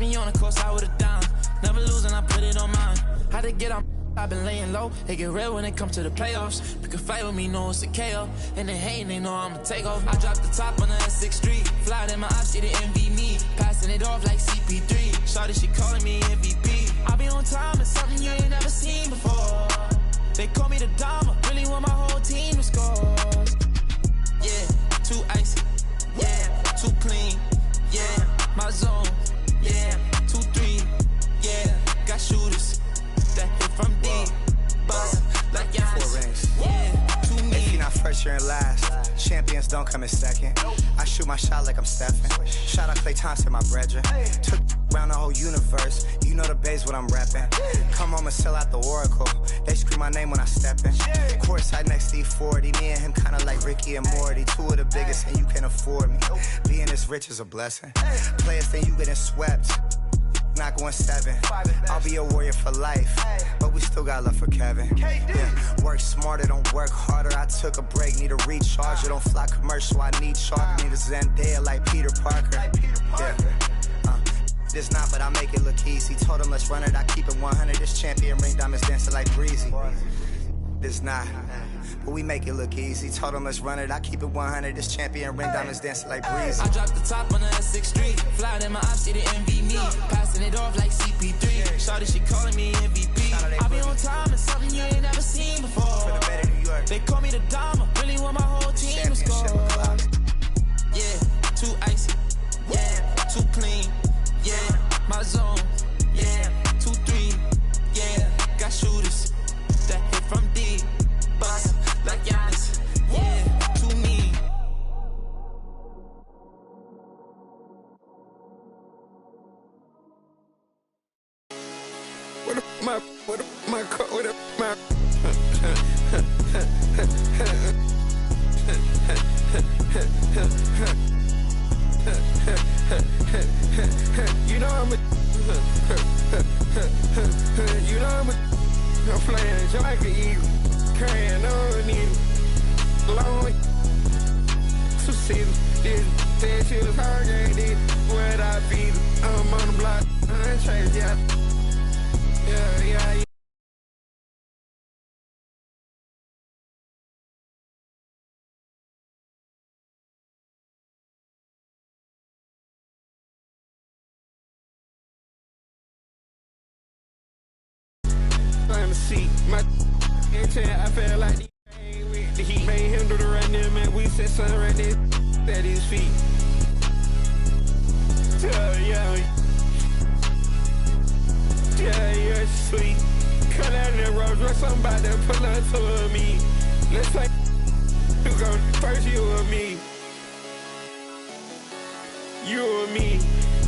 me on the course, I would've done. Never losing, I put it on mine. Had to get on, I've been laying low. It get real when it comes to the playoffs. Pick a fight with me, know it's a KO. And they hating, they know I'ma take off. I dropped the top on the S6 Street. Fly in my eyes, she didn't envy me. Passing it off like CP3. Shawty, she calling me MVP. I be on time, it's something you ain't never seen before. They call me the Dama, really want my whole team to score. Yeah, too icy. Yeah, too clean. Yeah, my zone. Yeah, 2-3. Yeah, got shooters that hit from deep. Bust like Giannis. 4 rings. Yeah, too mean. If you're not first, you're in last. Champions don't come in second. I shoot my shot like I'm Stephen. Shout out Klay Thompson, my brethren. Took around the whole universe. You know the base what I'm rapping. Come home and sell out the Oracle. They scream my name when I step in. Courtside next to E40. Me and him kinda like Ricky and Morty. Two of the biggest and you can afford me. Being this rich is a blessing. Players think you getting swept. Not going 7. I'll be a warrior for life, but we still got love for Kevin. Yeah, work smarter, don't work harder. I took a break, need a recharge. Don't fly commercial, I need shark. Need a Zendaya like Peter Parker. Yeah, this not, but I make it look easy. Told him let's run it, I keep it 100. This champion ring diamonds dancing like breezy. This not, but we make it look easy. Told him let's run it, I keep it 100. This champion ring diamonds dancing like breezy. I dropped the top on the S6 Street. Fly in my eyes, she didn't envy me. Passing it off like CP3. Shawty, she calling me MVP. I be on time, it's something you ain't never seen before. They call me the Dama, really want my whole team to score. Yeah, too icy. Yeah, too clean. Yeah, my zone. Yeah, 2-3. Yeah, got shooters that hit from deep. Bust like Giannis. Yeah, too mean. What my you know I'm playing Jamaica Eagle, carrying on in long to see this. Said she was hard, ain't where I be. I'm on the block, I'm trying to yeah. Trying to see my I felt like the heat made him do the right there, man. We said something right there at his feet. Yeah, sweet. Cut out that Rolls Royce, somebody pull up to me. Let's play. You go first, you or me. You or me.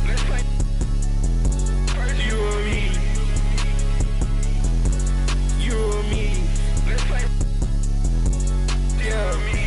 Let's play. First, you or me. You or me. Let's play. Yeah, me.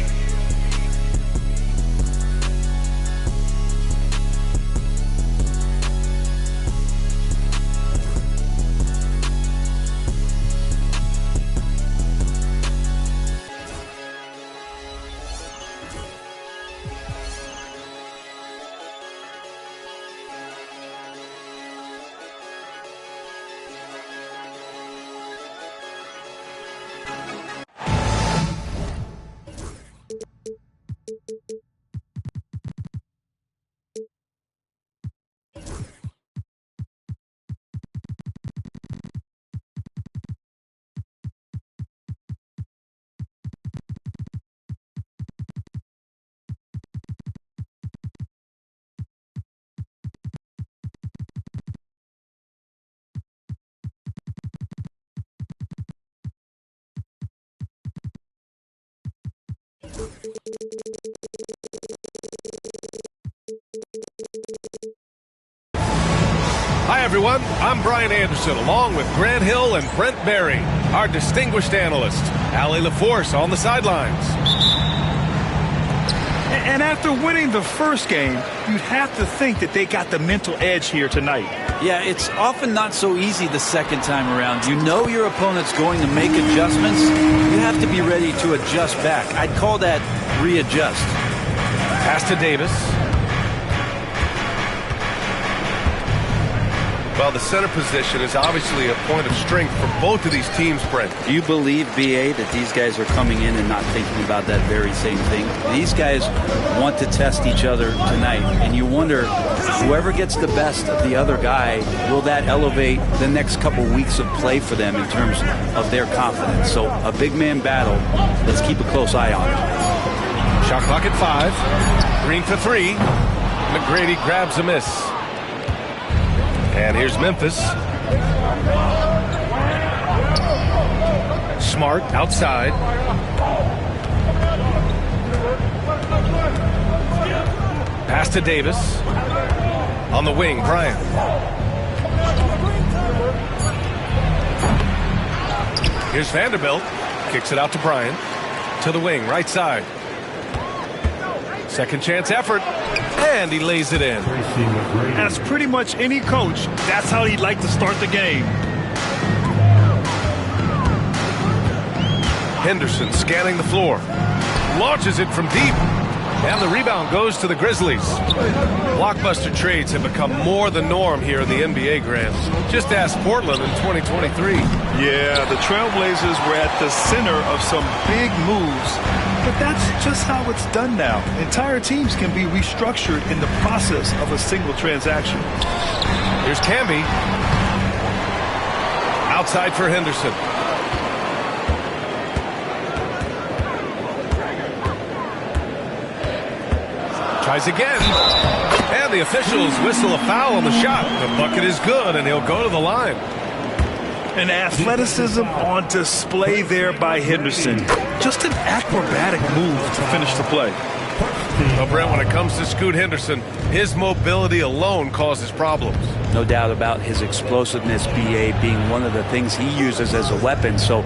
Hi, everyone. I'm Brian Anderson, along with Grant Hill and Brent Barry, our distinguished analyst. Allie LaForce on the sidelines. And after winning the first game, you'd have to think that they got the mental edge here tonight. Yeah, it's often not so easy the second time around. You know your opponent's going to make adjustments. You have to be ready to adjust back. I'd call that readjust. Pass to Davis. Well, the center position is obviously a point of strength for both of these teams, Brent. Do you believe, B.A., that these guys are coming in and not thinking about that very same thing? These guys want to test each other tonight, and you wonder, whoever gets the best of the other guy, will that elevate the next couple weeks of play for them in terms of their confidence? So a big man battle. Let's keep a close eye on it. Shot clock at 5. Green for 3. McGrady grabs a miss. And here's Memphis. Smart outside. Pass to Davis. On the wing, Bryant. Here's Vanderbilt. Kicks it out to Bryant. To the wing, right side. Second chance effort. And he lays it in. As pretty much any coach, that's how he'd like to start the game. Henderson scanning the floor. Launches it from deep. And the rebound goes to the Grizzlies. Blockbuster trades have become more the norm here in the NBA, Grant. Just ask Portland in 2023. Yeah, the Trailblazers were at the center of some big moves, but that's just how it's done now. Entire teams can be restructured in the process of a single transaction. Here's Camby. Outside for Henderson. Tries again. And the officials whistle a foul on the shot. The bucket is good, and he'll go to the line. And athleticism on display there by Henderson. Just an acrobatic move to finish the play. Well, Brent, when it comes to Scoot Henderson, his mobility alone causes problems. No doubt about his explosiveness, B.A., being one of the things he uses as a weapon. So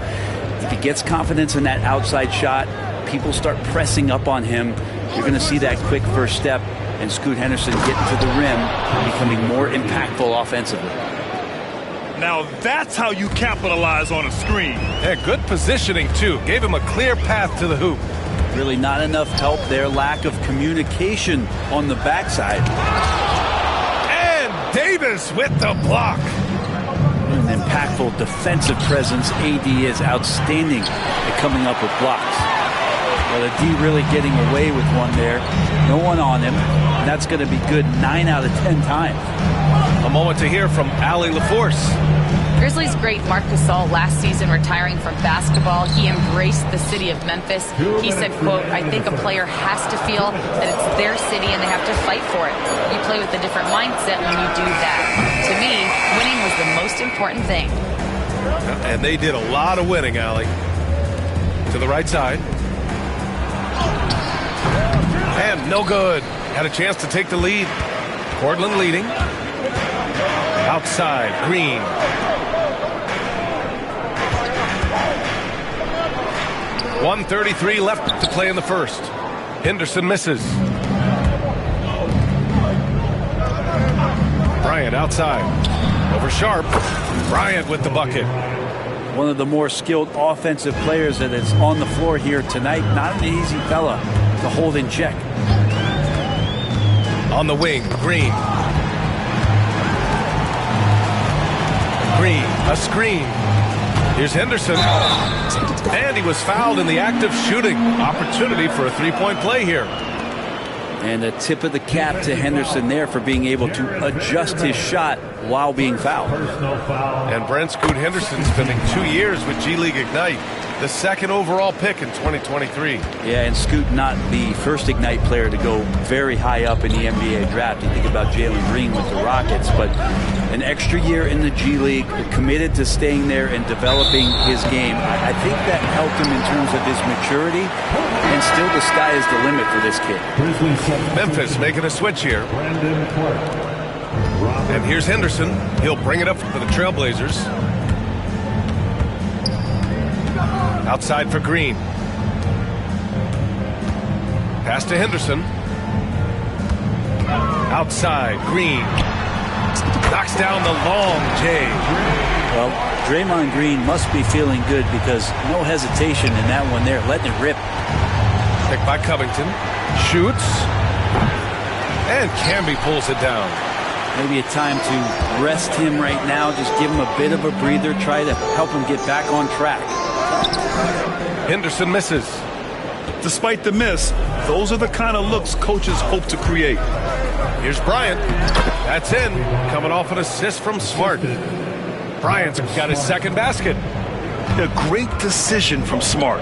if he gets confidence in that outside shot, people start pressing up on him. You're going to see that quick first step and Scoot Henderson getting to the rim, becoming more impactful offensively. Now that's how you capitalize on a screen. Yeah, good positioning, too. Gave him a clear path to the hoop. Really not enough help there. Lack of communication on the backside. And Davis with the block. An impactful defensive presence. AD is outstanding at coming up with blocks. Well, the D really getting away with one there. No one on him. And that's going to be good 9 out of 10 times. A moment to hear from Allie LaForce. Grizzlies great Marc Gasol last season retiring from basketball. He embraced the city of Memphis. He said, quote, "I think a player has to feel that it's their city and they have to fight for it. You play with a different mindset when you do that." To me, winning was the most important thing. And they did a lot of winning, Allie. To the right side. And no good. Had a chance to take the lead. Portland leading. Outside, Green. .133 left to play in the first. Henderson misses. Bryant outside. Over Sharp. Bryant with the bucket. One of the more skilled offensive players that is on the floor here tonight. Not an easy fella to hold in check. On the wing, Green. Green, a screen. Here's Henderson. And he was fouled in the act of shooting. Opportunity for a three-point play here. And a tip of the cap to Henderson there for being able to adjust his shot while being fouled. And Brent Scoot Henderson spending 2 years with G League Ignite, the second overall pick in 2023. Yeah, and Scoot not the first Ignite player to go very high up in the NBA draft. You think about Jalen Green with the Rockets, but an extra year in the G League, committed to staying there and developing his game. I think that helped him in terms of his maturity, and still the sky is the limit for this kid. Memphis making a switch here. And here's Henderson. He'll bring it up for the Trailblazers. Outside for Green. Pass to Henderson. Outside, Green. Knocks down the long J. Well, Draymond Green must be feeling good because no hesitation in that one there, letting it rip. Picked by Covington. Shoots. And Camby pulls it down. Maybe a time to rest him right now. Just give him a bit of a breather. Try to help him get back on track. Henderson misses. Despite the miss, those are the kind of looks coaches hope to create. Here's Bryant. That's in. Coming off an assist from Smart. Bryant's got his second basket. A great decision from Smart.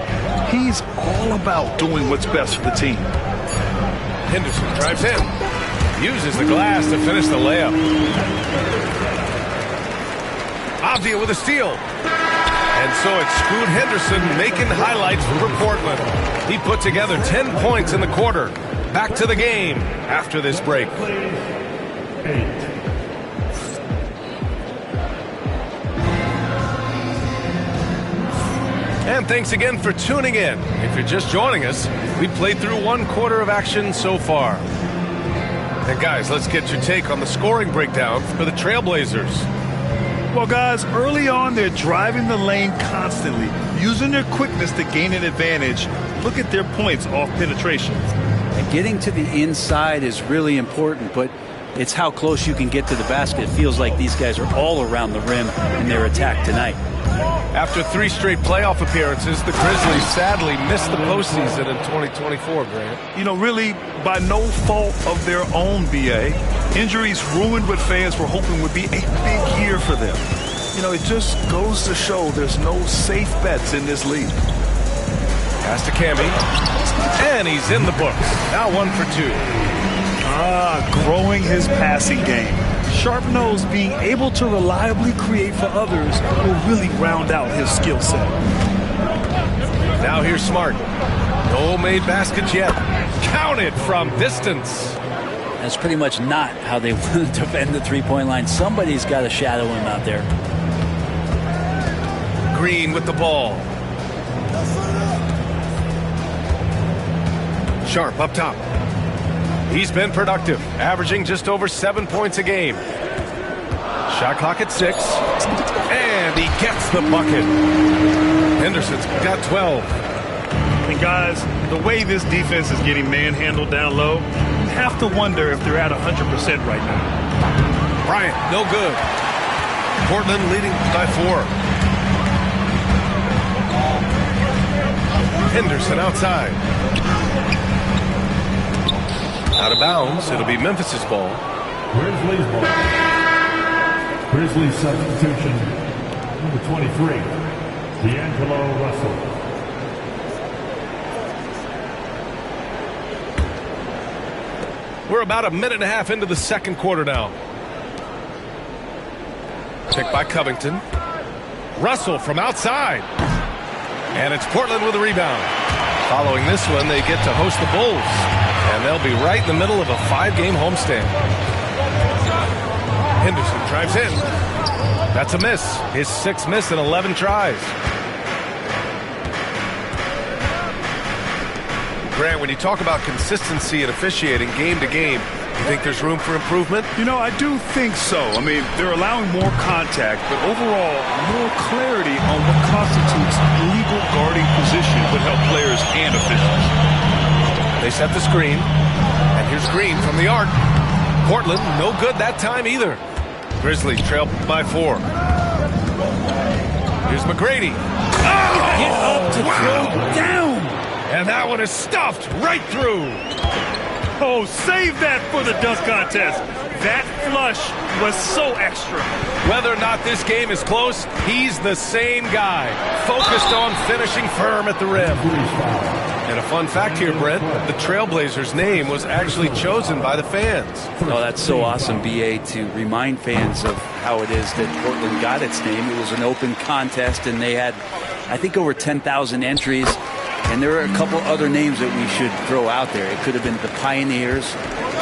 He's all about doing what's best for the team. Henderson drives in. Uses the glass to finish the layup. Avdia with a steal. And so it's Scoot Henderson making highlights for Portland. He put together 10 points in the quarter. Back to the game after this break. And thanks again for tuning in. If you're just joining us, we played through one quarter of action so far. And guys, let's get your take on the scoring breakdown for the Trailblazers. Well, guys, early on, they're driving the lane constantly, using their quickness to gain an advantage. Look at their points off penetration. And getting to the inside is really important, but it's how close you can get to the basket. It feels like these guys are all around the rim in their attack tonight. After 3 straight playoff appearances, the Grizzlies sadly missed the postseason in 2024, Grant. You know, really, by no fault of their own, BA. Injuries ruined what fans were hoping would be a big year for them. You know, it just goes to show there's no safe bets in this league. Pass to Camby. And he's in the books. Now 1 for 2. Growing his passing game. Sharp nose being able to reliably create for others will really round out his skill set. Now here's Smart. No made baskets yet. Counted from distance. That's pretty much not how they want to defend the three-point line. Somebody's got to shadow him out there. Green with the ball. Sharp up top. He's been productive, averaging just over 7 points a game. Shot clock at 6. And he gets the bucket. Henderson's got 12. And guys, the way this defense is getting manhandled down low, you have to wonder if they're at 100% right now. Bryant, no good. Portland leading by 4. Henderson outside. Out of bounds. It'll be Memphis's ball. Grizzlies ball. Grizzlies substitution. Number 23, D'Angelo Russell. We're about a minute and a half into the second quarter now. Picked by Covington. Russell from outside. And it's Portland with a rebound. Following this one, they get to host the Bulls. And they'll be right in the middle of a 5-game homestand. Henderson drives in. That's a miss. His 6th miss in 11 tries. Grant, when you talk about consistency and officiating game to game, you think there's room for improvement? You know, I do think so. I mean, they're allowing more contact, but overall, more clarity on what constitutes legal guarding position would help players and officials. They set the screen, and here's Green from the arc. Portland, no good that time either. Grizzlies trail by 4. Here's McGrady. Get up to throw down. And that one is stuffed right through. Oh, save that for the dunk contest. That flush was so extra. Whether or not this game is close, he's the same guy, focused on finishing firm at the rim. And a fun fact here, Brent, the Trailblazers' name was actually chosen by the fans. Oh, that's so awesome, BA, to remind fans of how it is that Portland got its name. It was an open contest, and they had, I think, over 10,000 entries. And there are a couple other names that we should throw out there. It could have been the Pioneers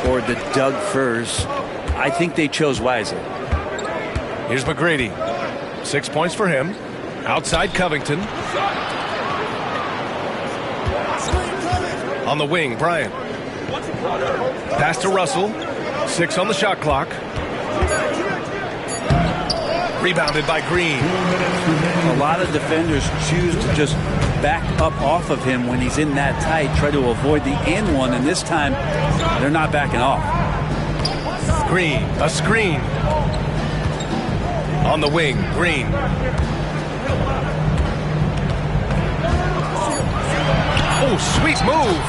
or the Doug Furs. I think they chose wisely. Here's McGrady. 6 points for him. Outside Covington. On the wing, Bryant. Pass to Russell. 6 on the shot clock. Rebounded by Green. A lot of defenders choose to just back up off of him when he's in that tight, try to avoid the and one, and this time they're not backing off. Green, a screen. On the wing, Green. Oh, sweet move.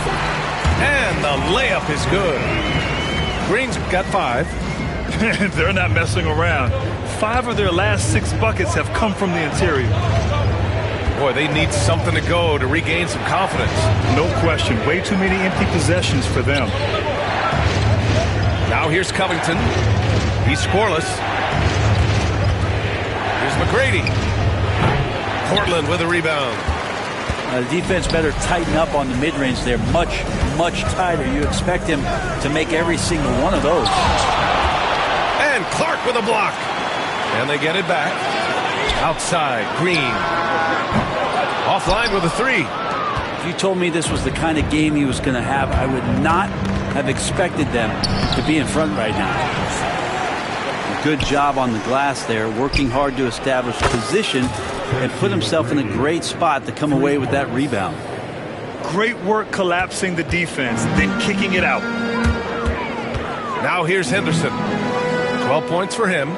And the layup is good. Green's got 5. They're not messing around. 5 of their last 6 buckets have come from the interior. Boy, they need something to go to regain some confidence. No question. Way too many empty possessions for them. Now here's Covington. He's scoreless. Here's McGrady. Portland with a rebound. The defense better tighten up on the mid-range. They're much, much tighter. You expect him to make every single one of those. And Clark with a block. And they get it back. Outside, Green. Offline with a 3. If you told me this was the kind of game he was going to have, I would not have expected them to be in front right now. A good job on the glass there, working hard to establish position and put himself in a great spot to come away with that rebound. Great work collapsing the defense, then kicking it out. Now here's Henderson. 12 points for him.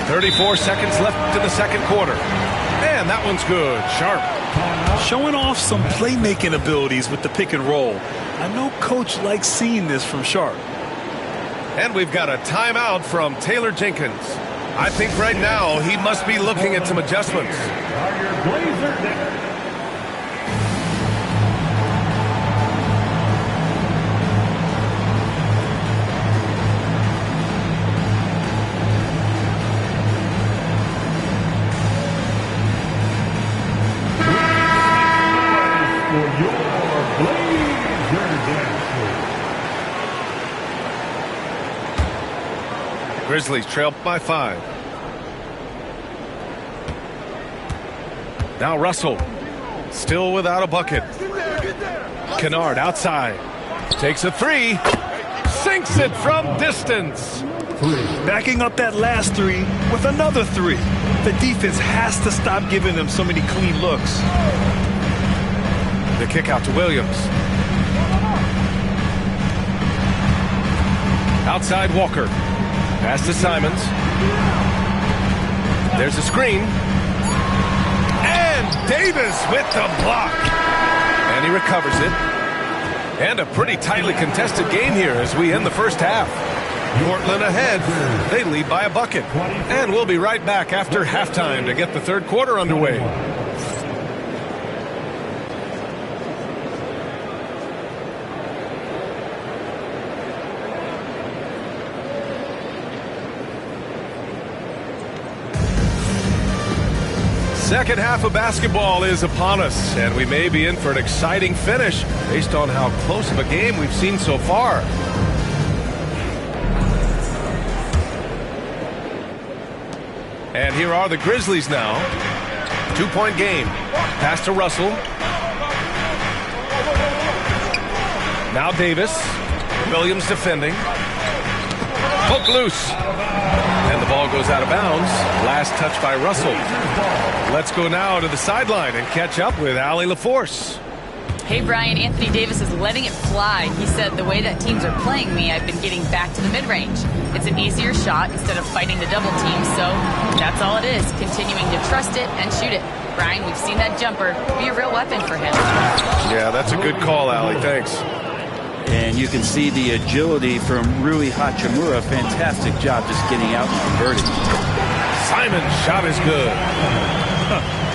34 seconds left in the second quarter. And that one's good. Sharp. Showing off some playmaking abilities with the pick and roll. I know Coach likes seeing this from Sharp. And we've got a timeout from Taylor Jenkins. I think right now he must be looking at some adjustments. Grizzlies trail by 5. Now Russell, still without a bucket. Kennard outside, takes a 3, sinks it from distance. Backing up that last 3 with another 3. The defense has to stop giving them so many clean looks. The kick out to Williams. Outside Walker. Pass to Simons. There's a screen. And Davis with the block. And he recovers it. And a pretty tightly contested game here as we end the first half. Portland ahead. They lead by a bucket. And we'll be right back after halftime to get the third quarter underway. Second half of basketball is upon us, and we may be in for an exciting finish based on how close of a game we've seen so far. And here are the Grizzlies now. 2-point game. Pass to Russell. Now Davis. Williams defending. Hook loose. And the ball goes out of bounds. Last touch by Russell. Let's go now to the sideline and catch up with Allie LaForce. Hey, Brian, Anthony Davis is letting it fly. He said, the way that teams are playing me, I've been getting back to the mid-range. It's an easier shot instead of fighting the double team, so that's all it is, continuing to trust it and shoot it. Brian, we've seen that jumper be a real weapon for him. Yeah, that's a good call, Allie. Thanks. And you can see the agility from Rui Hachimura. Fantastic job just getting out and converting. Simon's shot is good.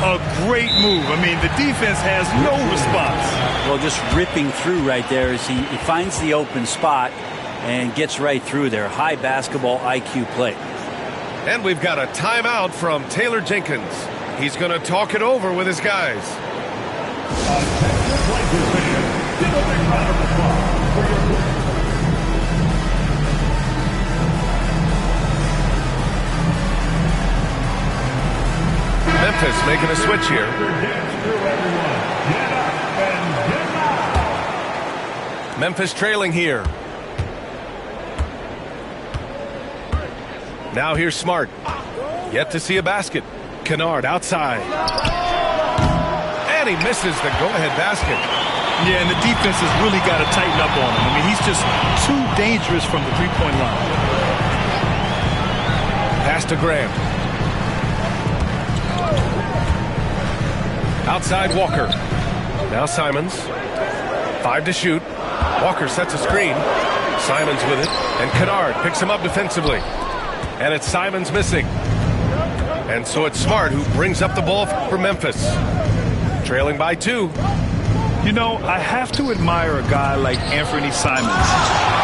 A great move. I mean, the defense has no response. Well, just ripping through right there as he finds the open spot and gets right through there. High basketball IQ play. And we've got a timeout from Taylor Jenkins. He's going to talk it over with his guys. Memphis making a switch here. Memphis trailing here. Now here's Smart. Yet to see a basket. Kennard outside. And he misses the go-ahead basket. Yeah, and the defense has really got to tighten up on him. I mean, he's just too dangerous from the three-point line. Pass to Graham. Outside Walker. Now Simons. 5 to shoot. Walker sets a screen. Simons with it. And Kennard picks him up defensively. And it's Simons missing. And so it's Smart who brings up the ball for Memphis. Trailing by 2. You know, I have to admire a guy like Anthony Simons.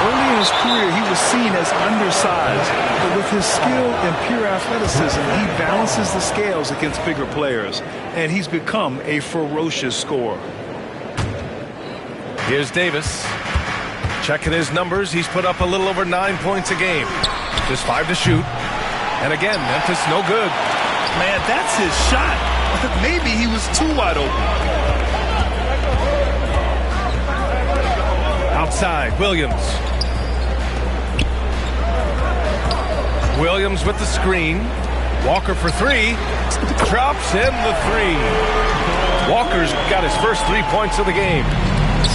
Early in his career, he was seen as undersized, but with his skill and pure athleticism, he balances the scales against bigger players, and he's become a ferocious scorer. Here's Davis. Checking his numbers, he's put up a little over 9 points a game. Just 5 to shoot. And again, Memphis no good. Man, that's his shot. Maybe he was too wide open. Outside, Williams. Williams with the screen. Walker for 3. Drops in the 3. Walker's got his first 3 points of the game.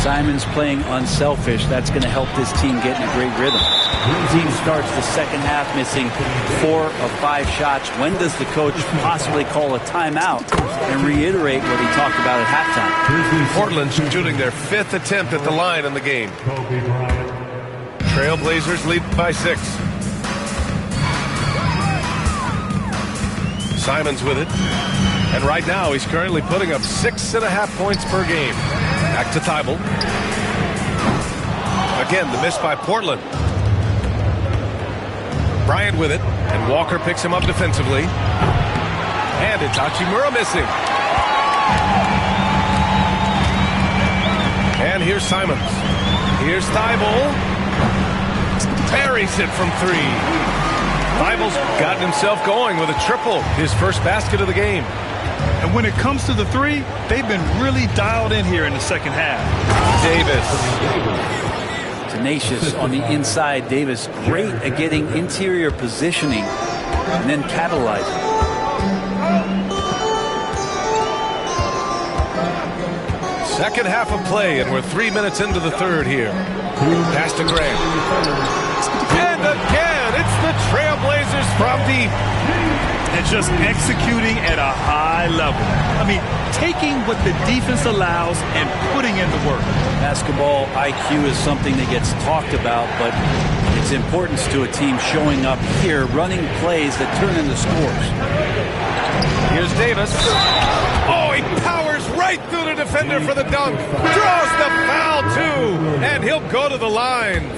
Simons playing unselfish. That's going to help this team get in a great rhythm. The team starts the second half missing 4 of 5 shots. When does the coach possibly call a timeout and reiterate what he talked about at halftime? Portland shooting their 5th attempt at the line in the game. Trailblazers lead by 6. Simons with it. And right now he's currently putting up 6.5 points per game. Back to Thibault. Again, the miss by Portland. Bryant with it, and Walker picks him up defensively. And it's Hachimura missing. And here's Simons. Here's Thibault. Buries it from 3. Thibault's gotten himself going with a triple, his first basket of the game. And when it comes to the 3, they've been really dialed in here in the second half. Davis. Tenacious on the inside. Davis great at getting interior positioning and then capitalizing. Second half of play, and we're 3 minutes into the third here. Pass to Graham. And again, it's the Trailblazers from deep. And just executing at a high level. I mean, taking what the defense allows and putting in the work. Basketball IQ is something that gets talked about, but its importance to a team showing up here, running plays that turn into scores. Here's Davis. Oh, he powers right through the defender for the dunk. Draws the foul, too. And he'll go to the line.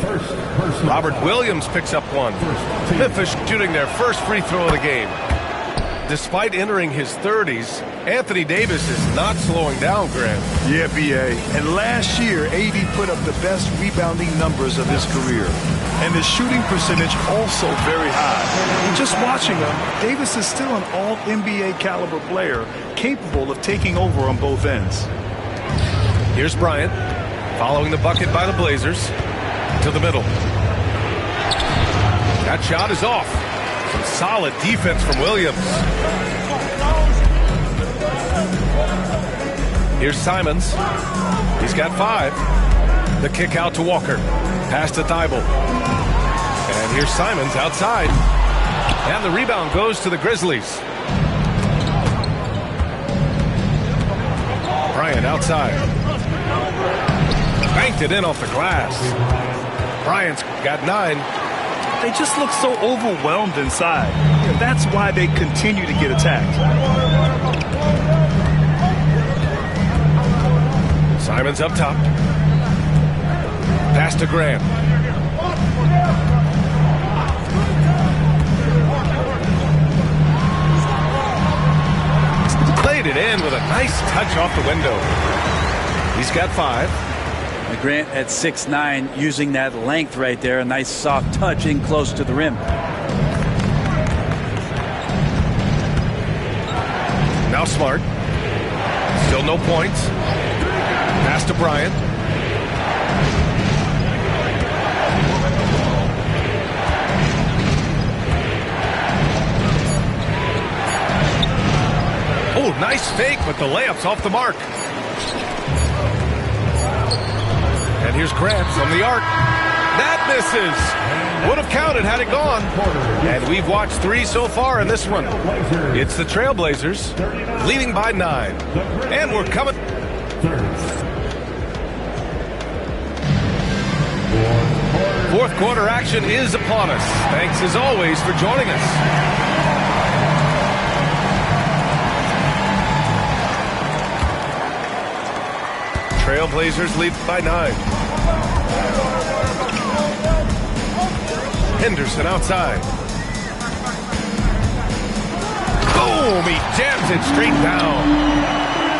Robert Williams picks up 1. Memphis shooting their first free throw of the game. Despite entering his 30s, Anthony Davis is not slowing down, Graham. Yeah, B.A. And last year, A.D. put up the best rebounding numbers of his career. And the shooting percentage also very high. And just watching him, Davis is still an all-NBA caliber player, capable of taking over on both ends. Here's Bryant, following the bucket by the Blazers, to the middle. That shot is off. Some solid defense from Williams. Here's Simons. He's got 5. The kick out to Walker. Pass to Thibault. And here's Simons outside. And the rebound goes to the Grizzlies. Bryant outside. Banked it in off the glass. Bryant's got 9. They just look so overwhelmed inside. That's why they continue to get attacked. Simons up top. Pass to Graham. Laid it in with a nice touch off the window. He's got 5. Grant at 6'9", using that length right there. A nice soft touch in close to the rim. Now Smart. Still no points. Pass to Bryant. Oh, nice fake, but the layup's off the mark. And here's Grant from the arc. That misses. Would have counted had it gone. And we've watched 3 so far in this one. It's the Trailblazers leading by 9. And we're coming. Fourth quarter action is upon us. Thanks as always for joining us. Trailblazers lead by 9. Henderson outside. Boom! He jams it straight down.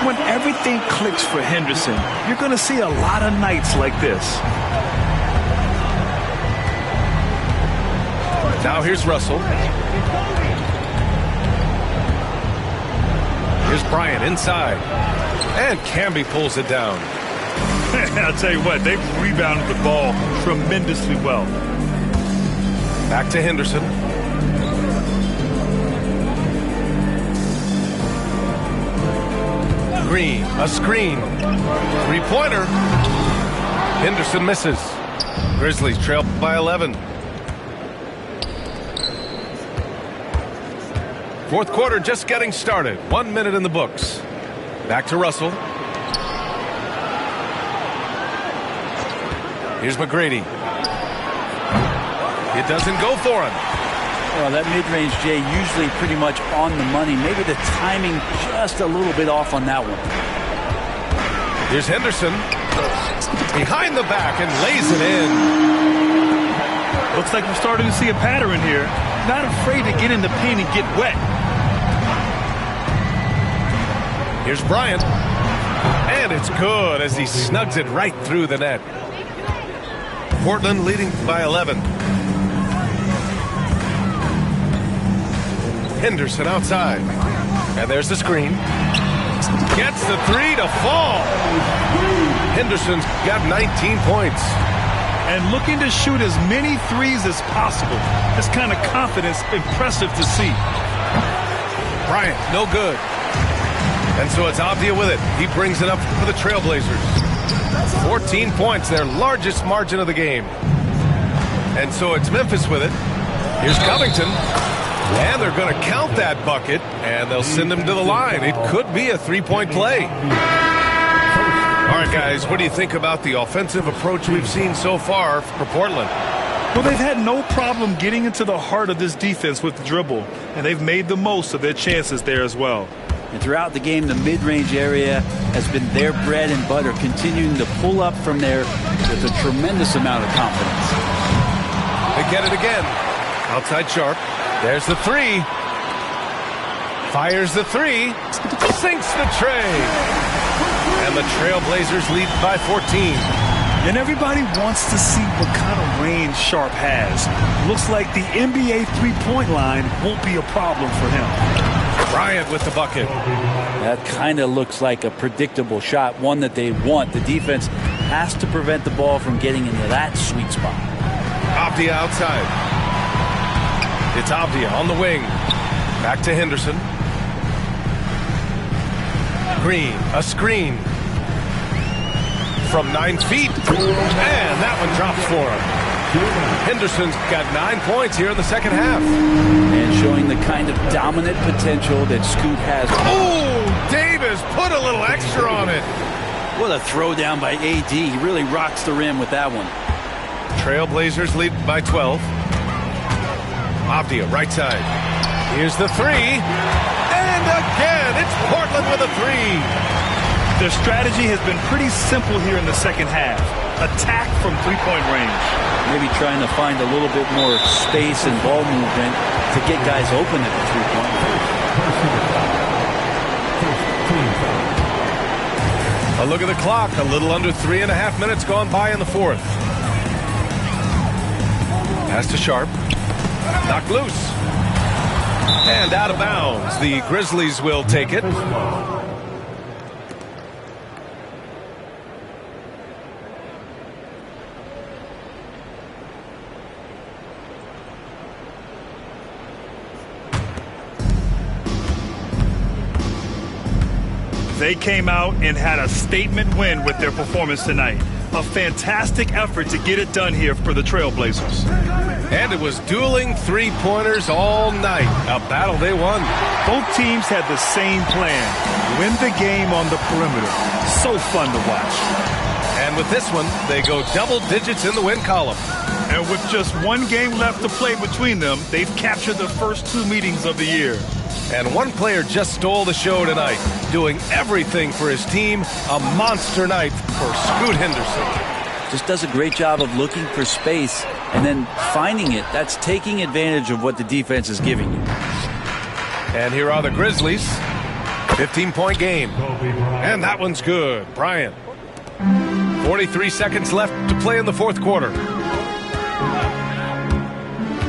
When everything clicks for Henderson, you're going to see a lot of nights like this. Now here's Russell. Here's Bryant inside. And Camby pulls it down. I'll tell you what, they've rebounded the ball tremendously well. Back to Henderson. Green, a screen. 3-pointer. Henderson misses. Grizzlies trail by 11. Fourth quarter just getting started. 1 minute in the books. Back to Russell. Here's McGrady. It doesn't go for him. Well, that mid-range, Jay, usually pretty much on the money. Maybe the timing just a little bit off on that one. Here's Henderson. Behind the back and lays it in. Looks like we're starting to see a pattern here. Not afraid to get in the paint and get wet. Here's Bryant. And it's good as he snugs it right through the net. Portland leading by 11. Henderson outside. And there's the screen. Gets the 3 to fall. Henderson's got 19 points. And looking to shoot as many threes as possible. This kind of confidence, impressive to see. Bryant, no good. And so it's Avdia with it. He brings it up for the Trailblazers. 14 points, their largest margin of the game. And so it's Memphis with it. Here's Covington. And they're going to count that bucket, and they'll send him to the line. It could be a 3-point play. All right, guys, what do you think about the offensive approach we've seen so far for Portland? Well, they've had no problem getting into the heart of this defense with the dribble, and they've made the most of their chances there as well. And throughout the game, the mid-range area has been their bread and butter, continuing to pull up from there with a tremendous amount of confidence. They get it again. Outside Sharp. There's the 3. Fires the 3. Sinks the tray. And the Trailblazers lead by 14. And everybody wants to see what kind of range Sharp has. Looks like the NBA three-point line won't be a problem for him. Bryant with the bucket. That kind of looks like a predictable shot, one that they want. The defense has to prevent the ball from getting into that sweet spot. Avdia outside. It's Avdia on the wing. Back to Henderson. Green, a screen. From 9 feet. And that one drops for him. Henderson's got 9 points here in the second half. And showing the kind of dominant potential that Scoot has. Oh, Davis put a little extra on it. What a throw down by AD. He really rocks the rim with that one. Trailblazers lead by 12. Avdia, right side. Here's the 3. And again, it's Portland with a 3. Their strategy has been pretty simple here in the second half. Attack from three-point range. Maybe trying to find a little bit more space and ball movement to get guys open at the three-point range. A look at the clock. A little under 3.5 minutes gone by in the fourth. Pass to Sharp. Knocked loose. And out of bounds. The Grizzlies will take it. They came out and had a statement win with their performance tonight. A fantastic effort to get it done here for the Trailblazers. And it was dueling three-pointers all night. A battle they won. Both teams had the same plan. Win the game on the perimeter. So fun to watch. And with this one, they go double digits in the win column. And with just one game left to play between them, they've captured the first 2 meetings of the year. And one player just stole the show tonight, doing everything for his team. A monster night for Scoot Henderson. Just does a great job of looking for space and then finding it. That's taking advantage of what the defense is giving you. And here are the Grizzlies. 15-point game. And that one's good. Bryant. 43 seconds left to play in the fourth quarter.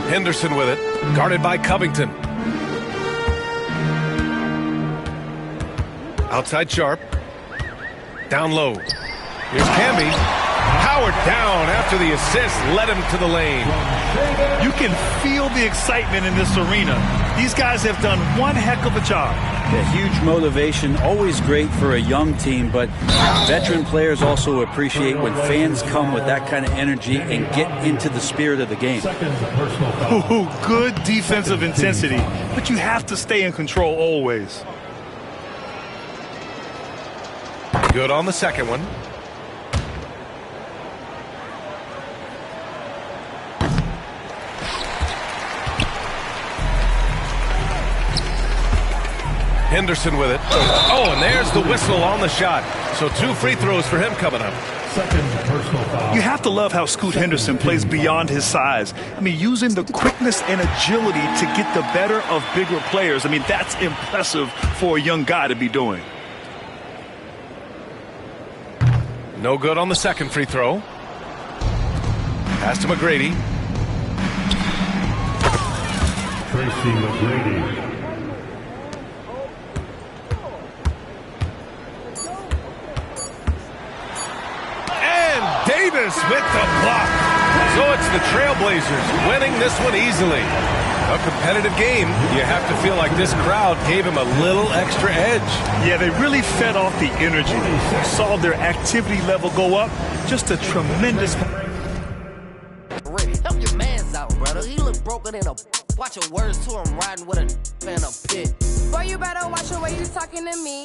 Henderson with it, guarded by Covington. Outside Sharp. Down low. Here's Camby. Howard down after the assist led him to the lane. You can feel the excitement in this arena. These guys have done one heck of a job. Yeah, huge motivation, always great for a young team, but veteran players also appreciate when fans come with that kind of energy and get into the spirit of the game. Ooh, good defensive intensity, but you have to stay in control always. Good on the second one. Henderson with it. Oh, and there's the whistle on the shot. So 2 free throws for him coming up. Second personal foul. You have to love how Scoot Henderson plays beyond his size. I mean, using the quickness and agility to get the better of bigger players. I mean, that's impressive for a young guy to be doing. No good on the second free throw. Pass to McGrady. Tracy McGrady. Davis with the block. So it's the Trailblazers winning this one easily. A competitive game. You have to feel like this crowd gave him a little extra edge. Yeah, they really fed off the energy. You saw their activity level go up. Just a tremendous... Help your man's out, brother. He look broken in a... Watch your words to him riding with a fan of pit. Boy, you better watch the way you talking to me.